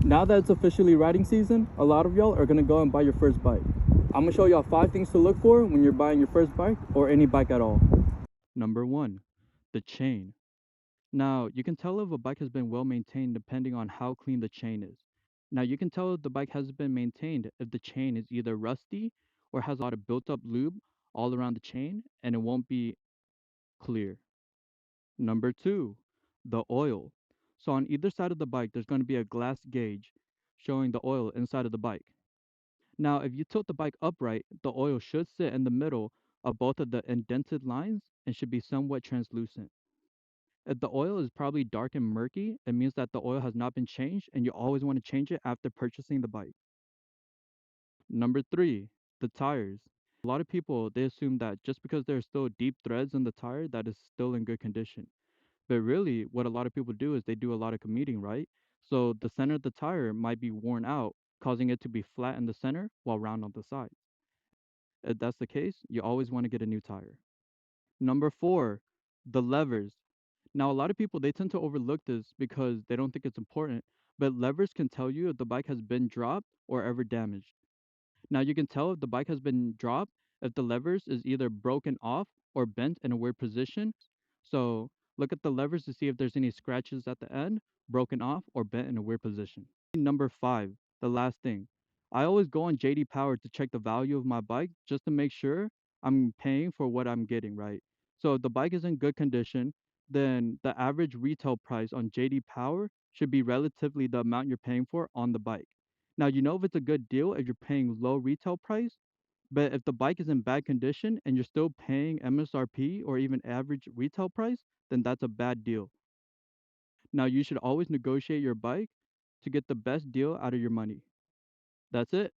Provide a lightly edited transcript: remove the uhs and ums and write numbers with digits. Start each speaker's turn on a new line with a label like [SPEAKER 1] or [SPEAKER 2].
[SPEAKER 1] Now that it's officially riding season, a lot of y'all are gonna go and buy your first bike. I'm gonna show y'all 5 things to look for when you're buying your first bike or any bike at all. Number 1, the chain. Now, you can tell if a bike has been well maintained depending on how clean the chain is. Now, you can tell if the bike has been maintained if the chain is either rusty or has a lot of built up lube all around the chain and it won't be clear. Number 2, the oil. So on either side of the bike, there's going to be a glass gauge showing the oil inside of the bike. Now, if you tilt the bike upright, the oil should sit in the middle of both of the indented lines and should be somewhat translucent. If the oil is probably dark and murky, it means that the oil has not been changed and you always want to change it after purchasing the bike. Number 3, the tires. A lot of people they assume that just because there's still deep threads in the tire that is still in good condition. But really, what a lot of people do is they do a lot of commuting, right? So the center of the tire might be worn out, causing it to be flat in the center while round on the sides. If that's the case, you always want to get a new tire. Number 4, the levers. Now, a lot of people they tend to overlook this because they don't think it's important, but levers can tell you if the bike has been dropped or ever damaged. Now, you can tell if the bike has been dropped if the levers is either broken off or bent in a weird position. So, look at the levers to see if there's any scratches at the end, broken off, or bent in a weird position. Number 5, the last thing. I always go on JD Power to check the value of my bike just to make sure I'm paying for what I'm getting, right? So, if the bike is in good condition, then the average retail price on JD Power should be relatively the amount you're paying for on the bike. Now, you know if it's a good deal if you're paying low retail price, but if the bike is in bad condition and you're still paying MSRP or even average retail price, then that's a bad deal. Now, you should always negotiate your bike to get the best deal out of your money. That's it.